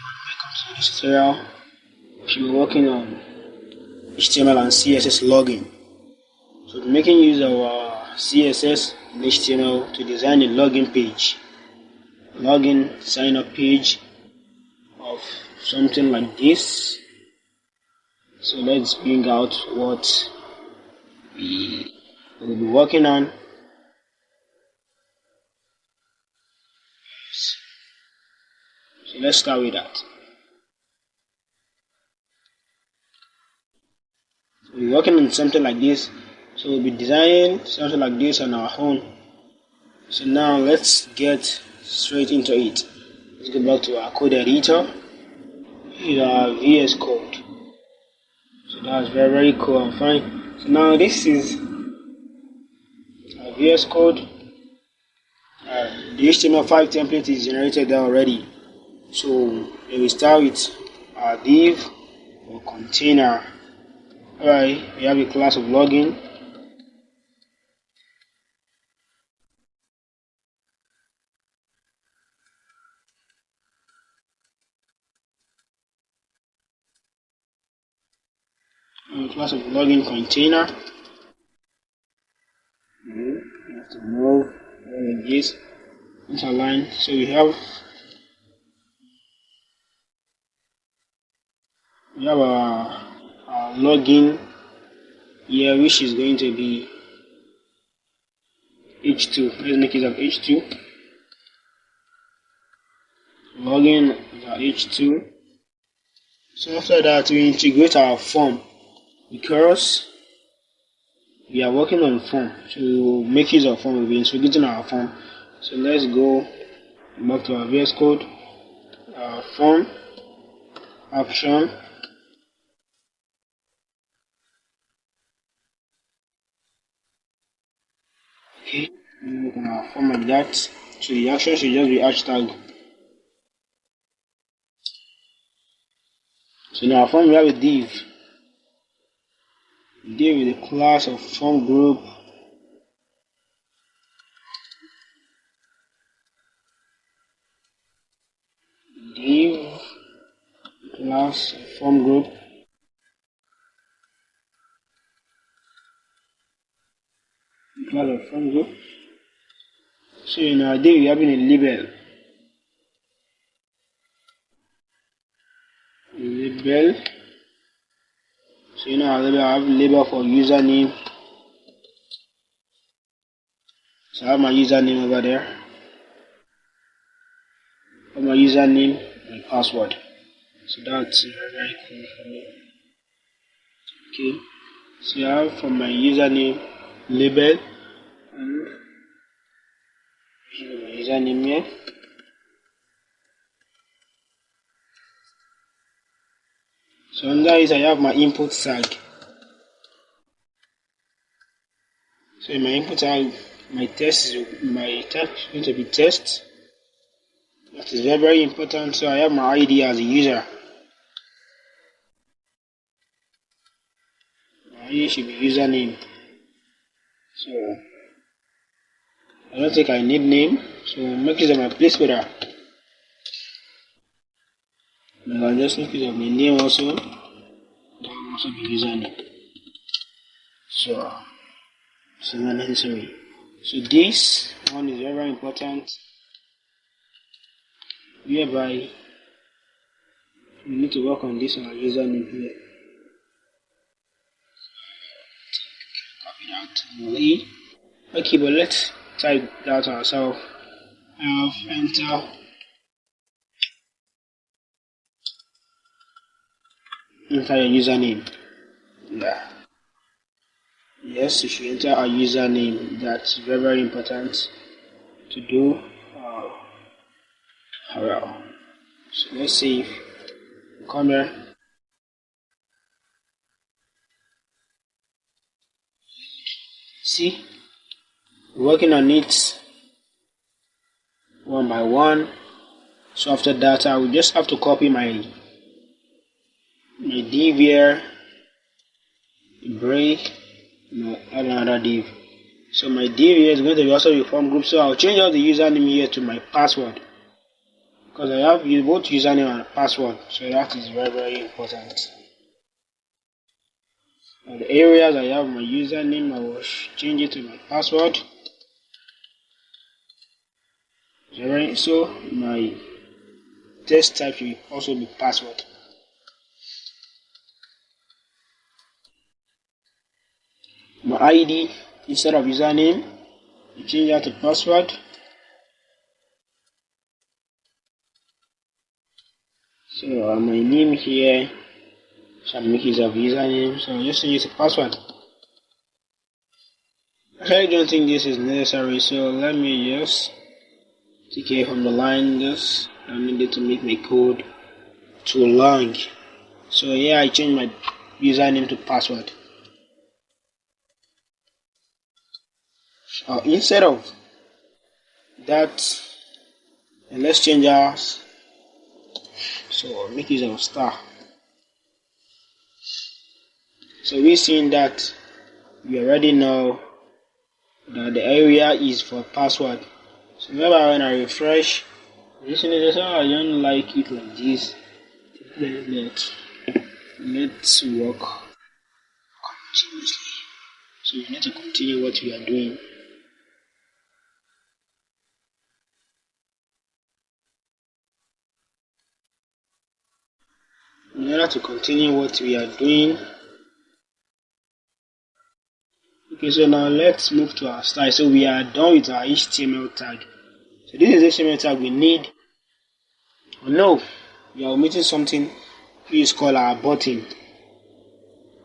Welcome to this tutorial. We should be working on HTML and CSS login. So we're making use of our CSS and HTML to design a login page, login sign up page of something like this. So let's bring out what we will be working on. So let's start with that. We're working on something like this, so we'll be designing something like this on our own. So now let's get straight into it. Let's go back to our code editor. Here's our VS Code. So that's very cool and fine. So now this is our VS Code. The HTML5 template is generated there already. So we start with our div or container. Alright, we have a class of login. Class of login container. We have to move this interline. So we have our login here, which is going to be h2. Let's make it of h2. Login is our h2. So after that, we integrate our form because we are working on form. To make use of form, we'll be integrating our form. So let's go back to our VS Code. Form action. Okay, we're going to form like that. So the action should just be hashtag. So in our form we have a div. Div is a class of form group. Div class of form group. Class of form group. So in our div we have a label. So in our label I have a label for username. So I have my username over there. I have my username and password. So that's very cool for me. Okay. So I have for my username label and my username here. So under it I have my input tag. So in my input tag, my tag is going to be test. That is very important. So I have my ID as a user. My ID should be username. So I don't think I need name. So make use of my placeholder. And I'll just make use of my name also. That will also be username. So unnecessary. So this one is very important, whereby we need to work on this on our username here. Copy that. Okay, but let's type that ourselves. Enter. Enter your username. Yeah. Yes, you should enter a username. That's very important to do. Alright. So let's save. Come here. See, working on it one by one. So after that, I will just have to copy my div here, break. Add another div. So my div here is going to be also a form group. So I'll change out the username here to my password. because I have both username and password, so that is very important. Now the areas I have my username, I will change it to my password. So my text type should also be password. My ID, instead of username, I change that to password. So my name here shall make use of username, so I'll just change it to password. I don't think this is necessary, so let me just take care from the line. Just I needed to make my code too long. So yeah, I changed my username to password. Instead of that, let's change ours. So make use of star. So we're seeing that we already know that the area is for password. So remember when I refresh, this is I don't like it like this. Let's work continuously. So we need to continue what we are doing. In order to continue what we are doing. Okay, so now let's move to our style. So we are done with our HTML tag. So this is HTML tag we need. Oh no, we are omitting something which is called our button.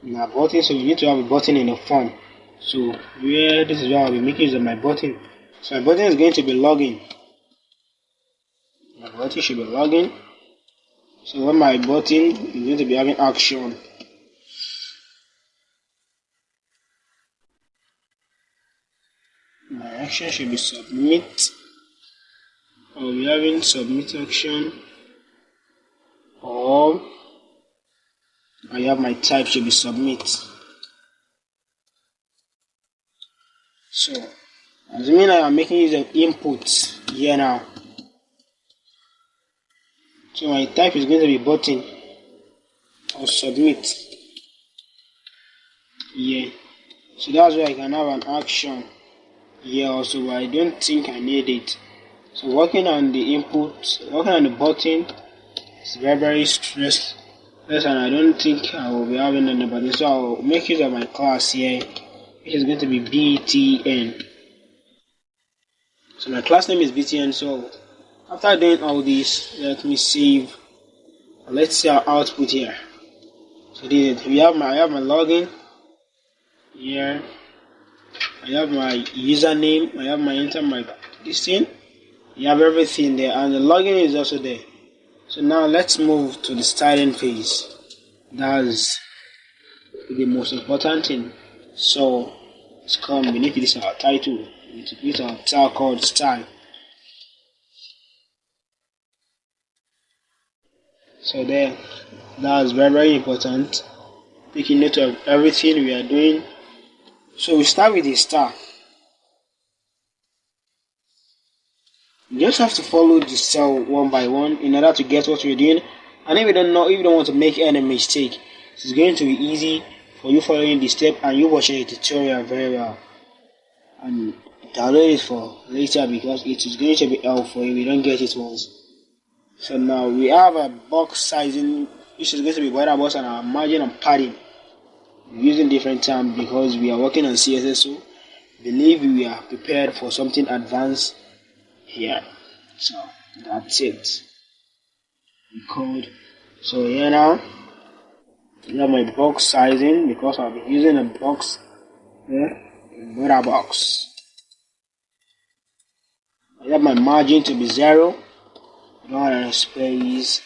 In our button, so we need to have a button in the form. So where this is where I'll be making use of my button. So my button is going to be login. My button should be login. So when my button is going to be having action. My action should be submit. Or we having submit action. Or I have my type should be submit. So assuming I am making use of input here now. So my type is going to be button or submit. Yeah. So that's why I can have an action here also, but I don't think I need it. So working on the input, working on the button is very stressful. And I don't think I will be having any button. So I'll make use of my class here, which is going to be btn. So my class name is btn. So after doing all this, let me save. Let's see our output here. So this is it. I have my login here. I have my username. I have my enter my this thing. You have everything there, and the login is also there. So now let's move to the styling phase. That's the most important thing. So let's come beneath this our title. We need to put our tag called style. So there, that's very important. Taking note of everything we are doing. So we start with the star. You just have to follow the cell one by one in order to get what you're doing. And if you don't want to make any mistake, it's going to be easy for you following the step and you watching the tutorial very well. And download it for later because it is going to be helpful if you don't get it once. So now we have a box sizing, which is going to be border box, and our margin and padding. We're using different terms because we are working on CSS, so believe we are prepared for something advanced here. So that's it. Code. So here now I have my box sizing because I'll be using a box here, border box. I have my margin to be 0. I don't want any space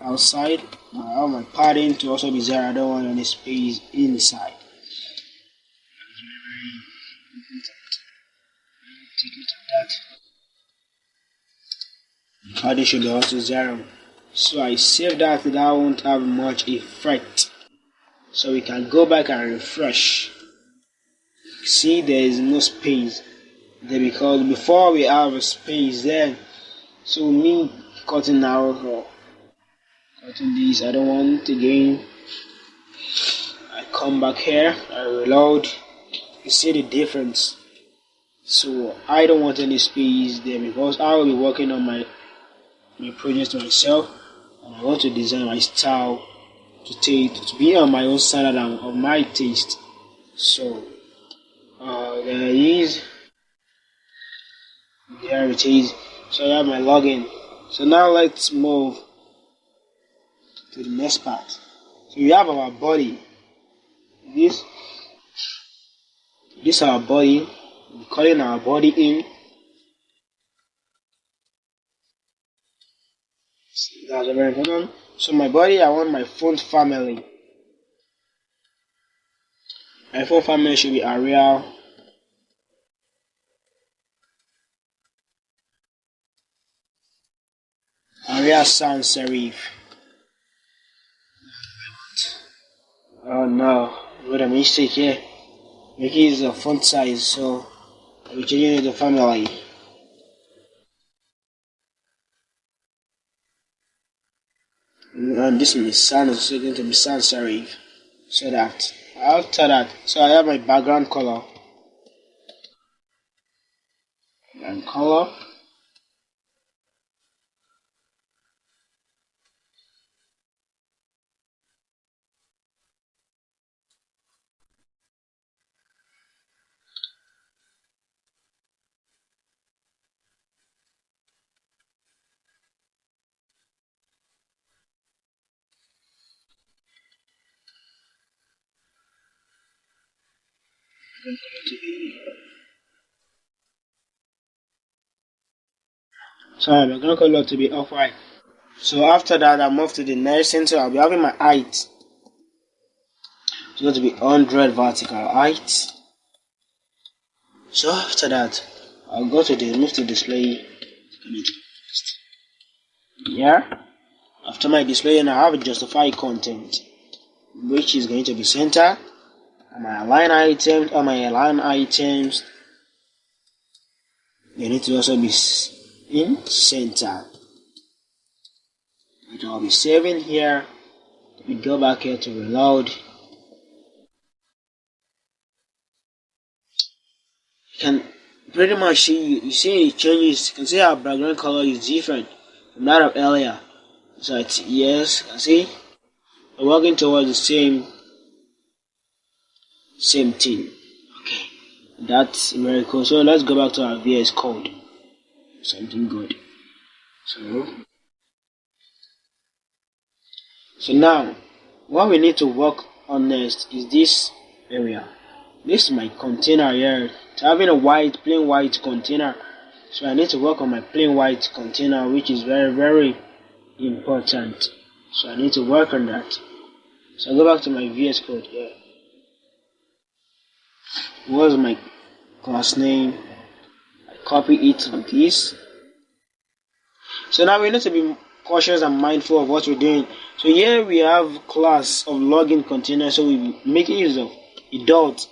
outside. I have my padding to also be 0. I don't want any space inside. Take note of that. Padding should be also 0. So I save that won't have much effect. So we can go back and refresh. See, there is no space there because before we have a space there, So me cutting now or cutting this, I don't want again. I come back here, I reload. You see the difference. So I don't want any space there because I will be working on my project myself, and I want to design my style to be on my own standard and of my taste. So there it is. So I have my login. So now let's move to the next part. So we have our body. This our body. We're calling our body in. That's very important. So my body, I want my font family. My font family should be Arial. Arial sans serif. Oh no, what a mistake here. Making is the font size, so I'll be changing it to family. And this is sans is going to be sans serif. So that after that, so I have my background color. And color. So my background color to be off-white. So after that, I move to the next center. I'll be having my height. It's going to be 100 vertical height. So after that, I'll go to the move to display. Yeah. After my display, and I have a justify content, which is going to be center. And my align items, they need to also be in center. It will be saving here. We go back here to reload. You can pretty much see, you see it changes. You can see our background color is different from that of earlier. So it's, yes, see, we're working towards the same thing. Okay, that's very cool. So let's go back to our VS Code. Something good. So now, what we need to work on next is this area. This is my container here. It's having a plain white container. So I need to work on my plain white container, which is very, very important. So I need to work on that. So I go back to my VS Code here. What's my class name? I copy it like this. So now we need to be cautious and mindful of what we're doing. So here we have class of login container. So we make use of a dot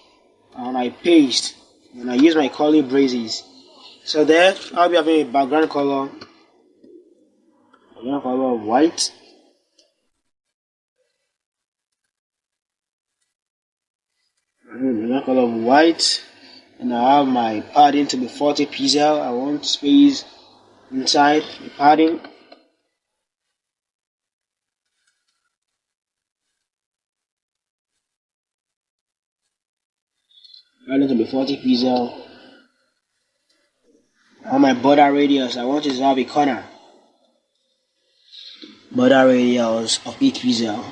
and I paste and I use my curly braces. So there I'll be having a background color of white. Background color of white, and I have my padding to be 40 pixel. I want space inside the padding. Padding to be 40 pixel. On my border radius, I want it to have a corner. Border radius of 8 pixel.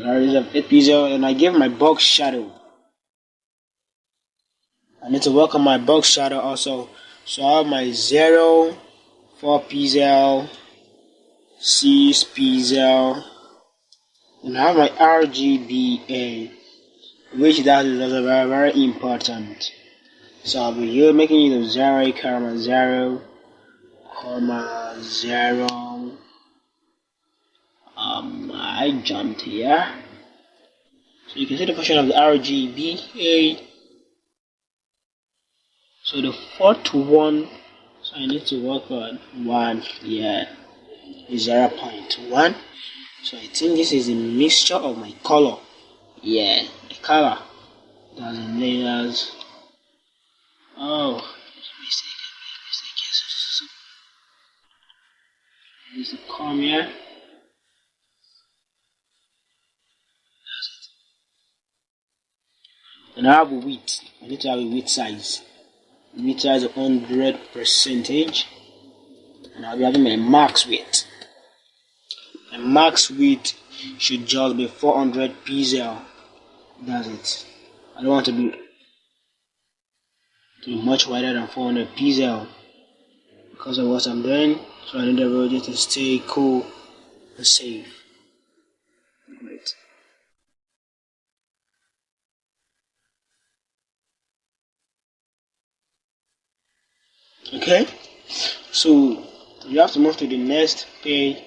Radius of 8 pixel, and I give my box shadow. I need to work on my box shadow also. So I have my 0, 4 pixel, 6 pixel, and I have my RGBA, which that is also very, very important. So I'll be here making use of 0, 0, 0. I jumped here. So you can see the function of the RGBA. So the fourth one, so I need to work on 1, yeah, 0.1. So I think this is a mixture of my color, yeah, the color, that's the layers. Oh, mistake, yes. This is come here. And I have a width. I need to have a width size. Width size 100%, and I'll be having my max width. My max width should just be 400 pixel. That's it. I don't want to be much wider than 400 pixel because of what I'm doing. So I need everybody to stay cool and safe. Great. Okay, so you have to move to the next page.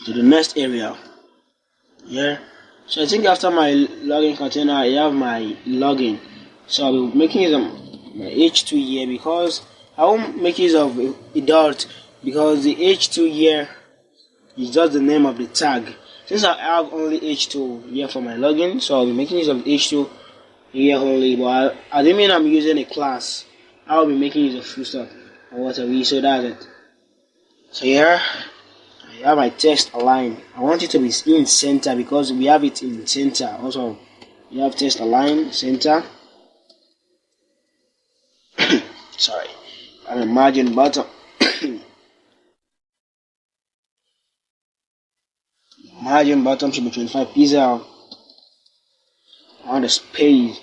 To the next area. Yeah. So I think after my login container, I have my login. So I'll be making use of my H2 here because I won't make use of a dot because the H2 here is just the name of the tag. Since I have only H2 here for my login, so I'll be making use of H2 here only. But I didn't mean I'm using a class. I'll be making use of full stop or whatever. So that's it. So here I have my text align. I want it to be in center because we have it in center. Also, you have text align center. Sorry, and a margin bottom. Margin bottom should be 25 pixel. I want the space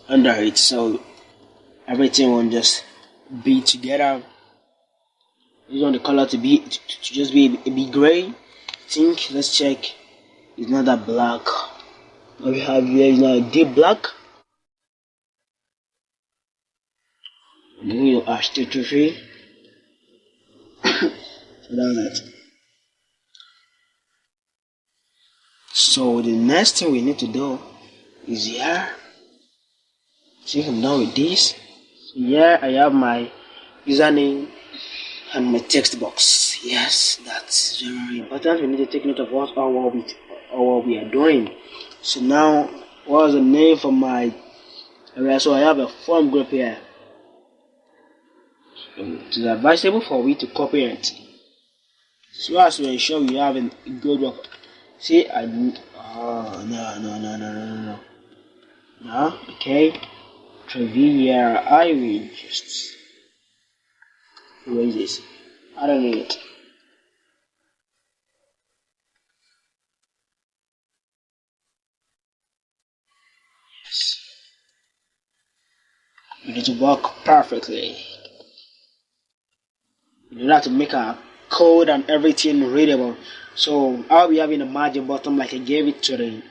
under it so everything will just be together. You want the color to just be a bit gray. I think let's check. It's not that black. What we have here is not a deep black. Maybe H223. So that's it. So the next thing we need to do is here. See if I'm done with this. So here I have my username and my text box. Yes, that's very important. We need to take note of what we are doing. So now, what's the name for my area? So I have a form group here. So it is advisable for we to copy it so as to ensure we have a good work. See, no. Okay, trivia. I will just erase this. I don't need it. Yes. We need to work perfectly. You have to make our code and everything readable. So I'll be having a margin bottom like I gave it to the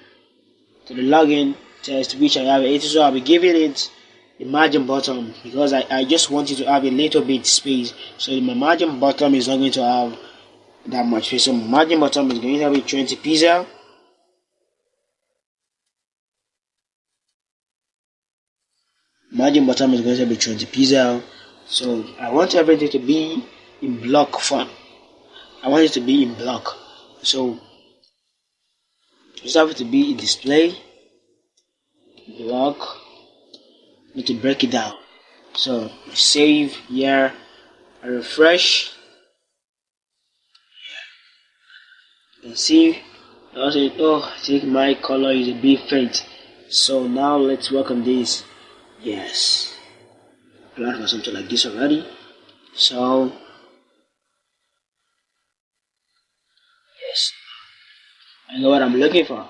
login test, which I have it. So I'll be giving it the margin bottom because I just want it to have a little bit space. So my margin bottom is not going to have that much space. So margin bottom is going to have a 20 pixel. Margin bottom is going to be 20 pixel. So I want everything to be in block font. I want it to be in block. So just have it to be in display block. Need to break it down. So save here, I refresh. You can see also I think my color is a bit faint. So now let's work on this. Yes, I planned for something like this already. So yes, I know what I'm looking for.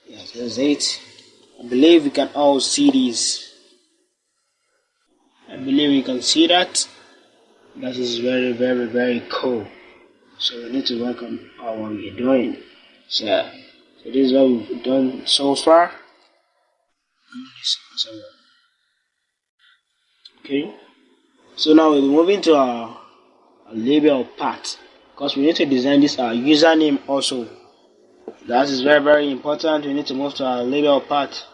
Yes, that's it. I believe we can all see this. I believe you can see that. That is very, very, very cool. So we need to work on what we're doing. So this is what we've done so far. Okay. So now we're moving to our label part, because we need to design this our username also. That is very, very important. We need to move to our label part.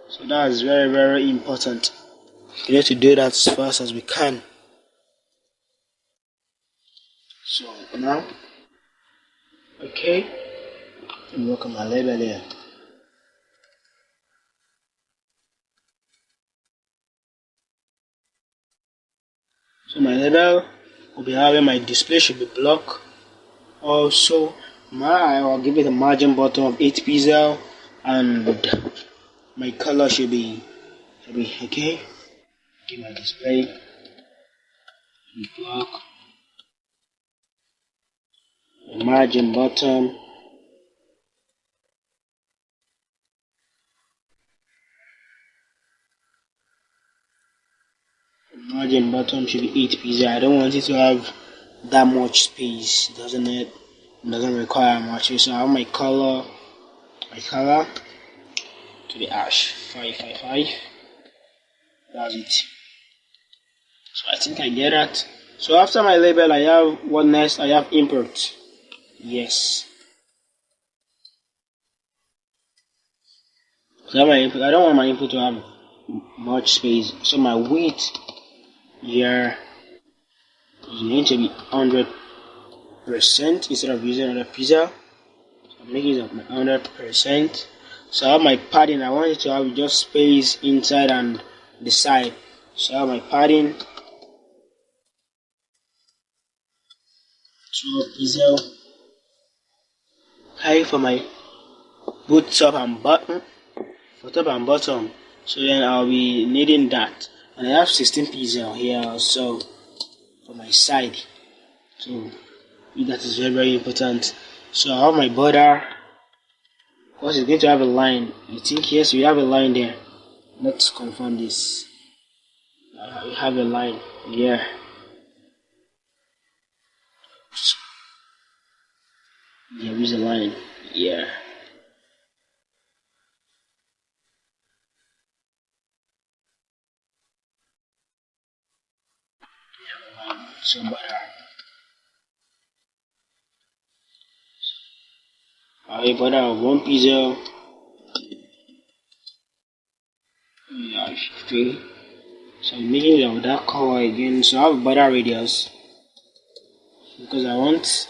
So that is very, very important. We need to do that as fast as we can. So now, okay, let me work on my label here. So my label will be having my display should be block. Also, I will give it a margin bottom of 8 pixel, and my color should be okay. Give my display block, margin bottom. Margin bottom should be 8 pixel. I don't want it to have that much space. It doesn't require much. So I have my color to the ash 555. That's it. So I think I get that. So after my label, I have what next? I have import. Yes. So my input. I don't want my input to have much space. So my width here is going to be 100% instead of using 100 pixel. So I'm making it 100%. So I have my padding. I want it to have just space inside and the side. So I have my padding 12 pixel. High for my both top and bottom. For top and bottom. So then I'll be needing that. And I have 16 pixel here also for my side. So that is very, very important. So I have my border. Of course, it's going to have a line. I think yes, we have a line there. Let's confirm this. We have a line here. There is a line here. So border. I have a border of 1 pixel. Yeah, 50. So I'm making it of that color again. So I have border radius because I want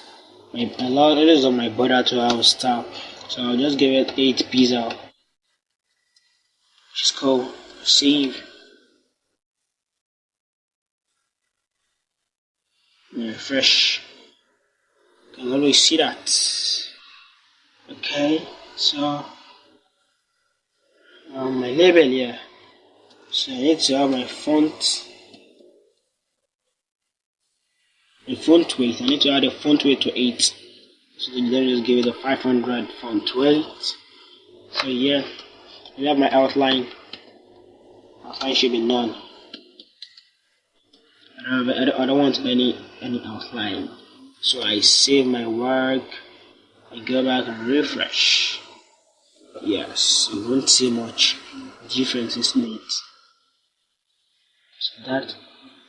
a lot of my border to have a star. So I'll just give it 8 pixel. Just go save. Refresh. You can always see that. Okay, so my label here. So I need to have my font weight. I need to add a font weight to 8. So then just give it a 500 font weight. So yeah, I have my outline. Outline should be none. I don't want any outline. So I save my work. I go back and refresh. Yes, you won't see much difference in it.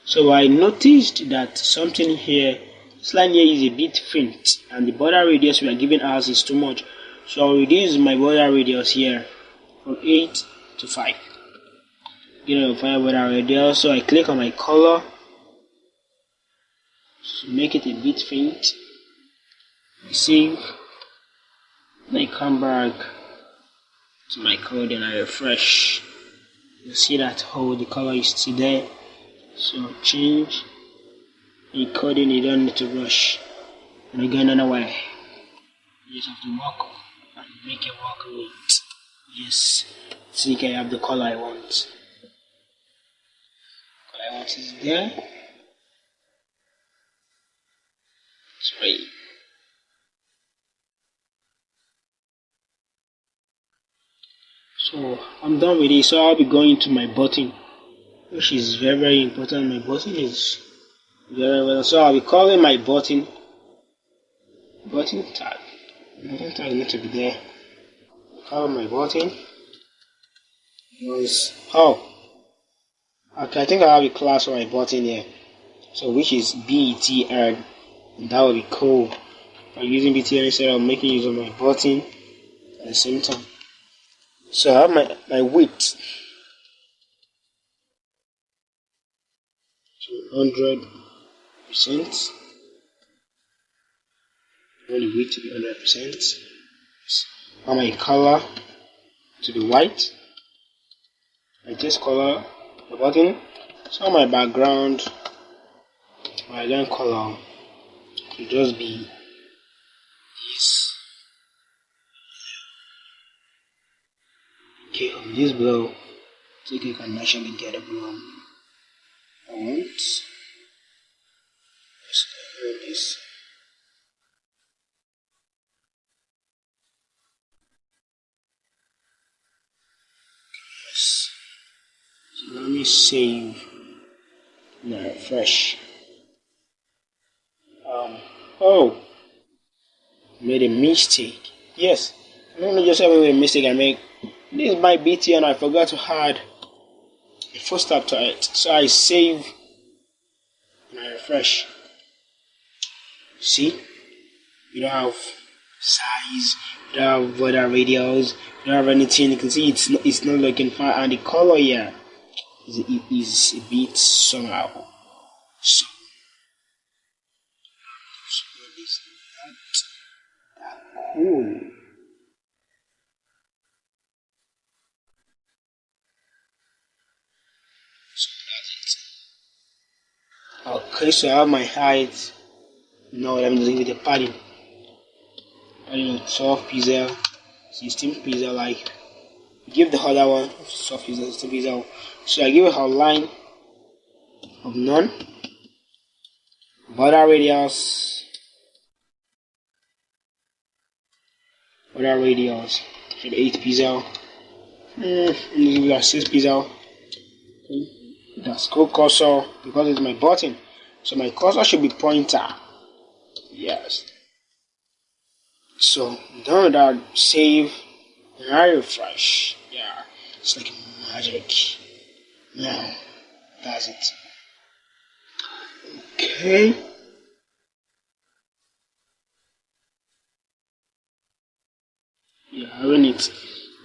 So I noticed that something here, this line here is a bit faint, and the border radius we are giving us is too much. So I'll reduce my border radius here from 8 to 5. Get a 5 border radius. So I click on my color to make it a bit faint. I save. Then I come back to my code and I refresh. You see that the color is still there. So change. In coding, you don't need to rush. And again, another way. You just have to work and make it work with. Yes, I think I have the color I want. Color I want is there. Sorry. So I'm done with it. So I'll be going to my button, which is very, very important. My button is very well. So I'll be calling my button tag. Button tag needs to be there. Call my button. Okay, I think I have a class for my button here. So which is BTR. That would be cool. By using BTR instead of making use of my button at the same time. So I have my width to 100%. I want the width to be 100%. I have my color to be white. I just color the button. So my background, my line color will just be this. Okay, on this blue, so you can actually get a blue I want. Just this. Yes. So let me save. Now refresh. Oh, made a mistake. Yes, let me just have a mistake I make. This is my BT and I forgot to add a full stop to it. So I save and I refresh. See, you don't have size, you don't have border radials, you don't have anything. You can see it's not looking fine, and the color here is a bit somehow. So this that cool. So that's it. Okay, so I have my height. Now let me just give it a padding. Padding of 12 pixel, 16 pixel. Like give the other one 12 pixel, 16 pixel. So I give it a line of none. Border radius. Should be 8 pixel. Give it 6 pixel. That's scroll cursor because it's my button. So my cursor should be pointer. Yes. So done with that, save and I refresh. Yeah. It's like magic. Now that's it. Okay. Yeah, having it.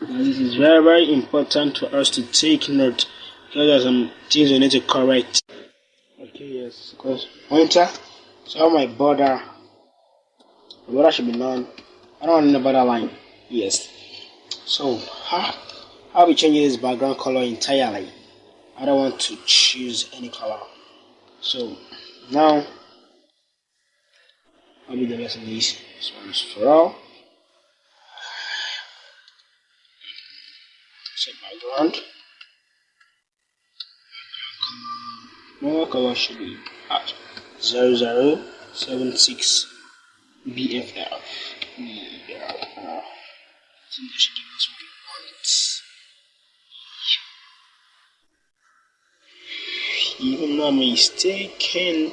Now, this is very, very important for us to take note because there are some things we need to correct. Okay, yes, because pointer. So my border should be none. I don't want the border line. Yes. So I'll be changing this background color entirely. I don't want to choose any color. So now I'll be the rest of these. This one is for all. Set background. More color should be at 0076 BFF. I think they should give us what we want. Even not mistaken.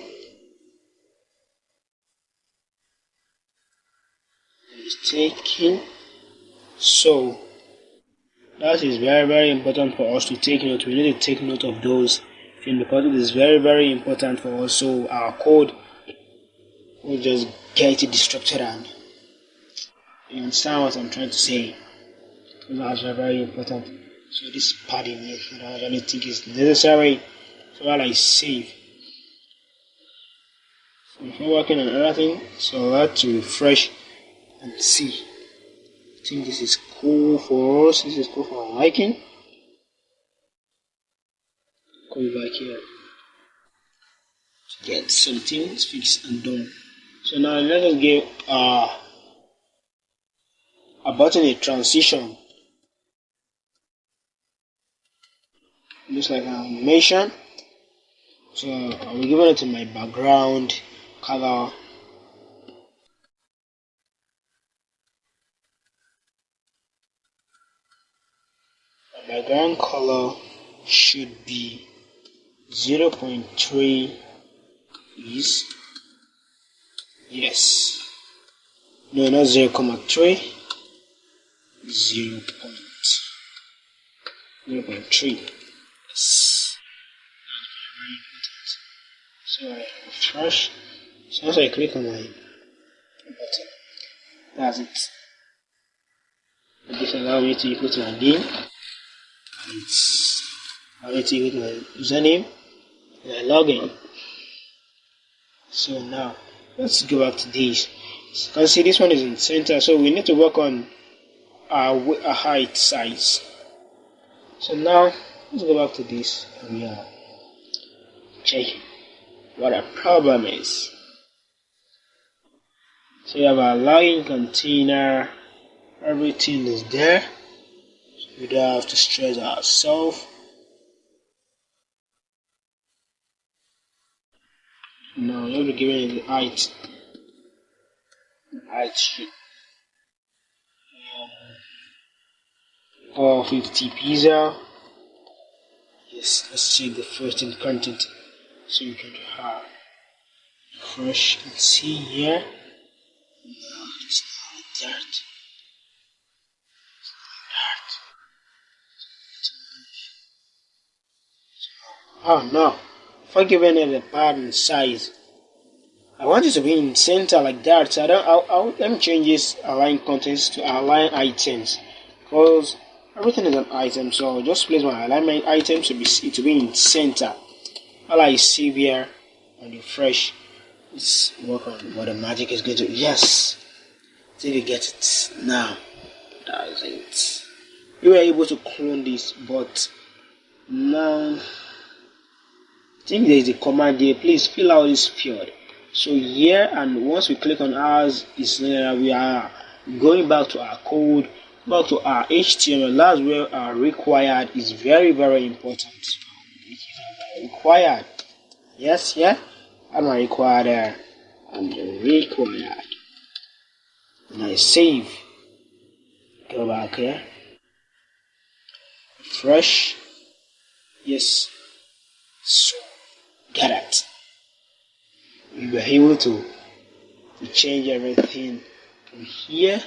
So that is very, very important for us to take note. We need to take note of those things because it is very, very important for us. So our code will just get it disrupted, and you understand what I'm trying to say. That's very, very important. So this padding here, I don't think is necessary. So while I save, so if I'm working on anything, so I have to refresh and see. I think this is cool for us. This is cool for our liking. Go back here to get some things fixed and done. So now let us give a button a transition. Looks like an animation. So I'll be giving it to my background color. My background color should be 0.3 is yes. No, not 0.3. 0.3. Yes. So I refresh. So once I click on my button, that's it. This allows me to input my name, and allow me to input my username, and I log in. So now let's go back to this. You can see this one is in center, so we need to work on our height size. So now let's go back to this and we are checking what our problem is. So we have our login container, everything is there, so we don't have to stress ourselves. Now we'll be given the height. Height should 50 pixel. Yes, let's check the first in content. So you can have fresh and see here. No, it's not like that. Oh no, if I give it a pattern size, I want it to be in center like that. So let me change this align contents to align items, because everything is an item. So I'll just place my alignment items to be in center. All I see here and refresh. Let's work on what the magic is going to. Yes, did you get it now? That's it. You were able to clone this, but now I think there is a command here. Please fill out this field. So here, and once we click on ours, we are going back to our code, back to our HTML. That's where our required is very, very important. Required. Yes, yeah. I'm required there. And required. And I save. Go back here. Fresh. Yes. So get it. We were able to change everything from here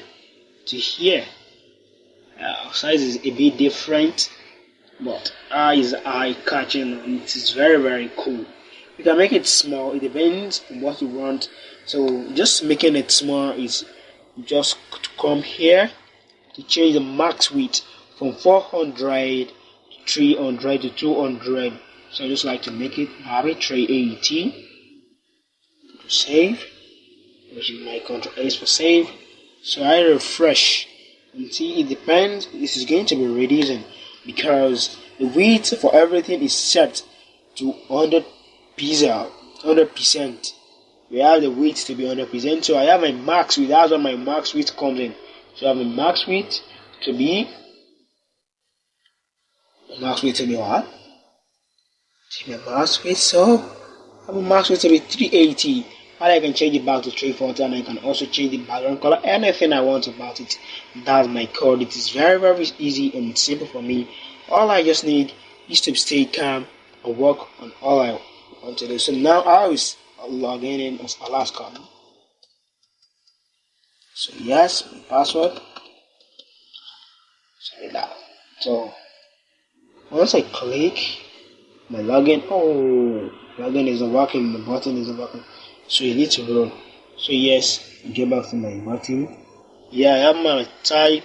to here. Size is a bit different, but is eye catching and it is very, very cool. You can make it small, it depends on what you want. So just making it small is just to come here to change the max width from 400 to 300 to 200. So I just like to make it maybe 380. Save, which is my Ctrl S for save. So I refresh and see it depends. This is going to be reducing because the width for everything is set to 100 pixel, 100%. We have the width to be 100%. So I have my max width. That's when my max width comes in. So I have my max width to be what? My max width. So I have a max width to be 380. And I can change it back to 340, and I can also change the background color, anything I want about it. That's my code. It is very, very easy and simple for me. All I just need is to stay calm and work on all I want to do. So now I will log in as Alaska. So yes, my password. Sorry that. So once I click my login, login isn't working, the button isn't working. So you need to run. So yes, get back to my button. Yeah, I have my type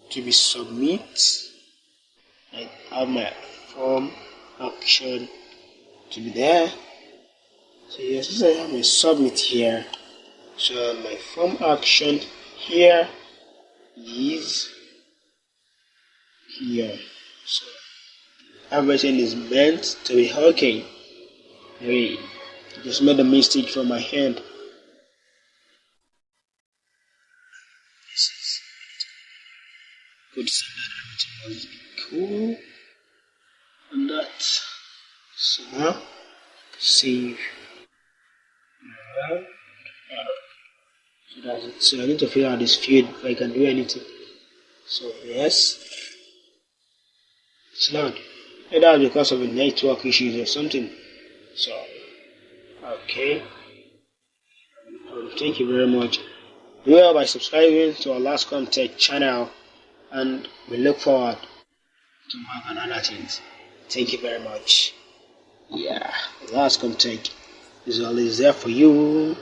to be submit. I have my form action to be there. So yes, since I have my submit here, so my form action here is here. So everything is meant to be okay. Hey. Just made a mistake from my hand. This is good. Everything must be cool. And that. So now save. So that's it. So I need to fill out this field if I can do anything. So yes. It's not. And that's because of the network issues or something. So okay. Thank you very much. Do well by subscribing to our last contact channel, and we look forward to work on other things. Thank you very much. Yeah, that's content is always there for you.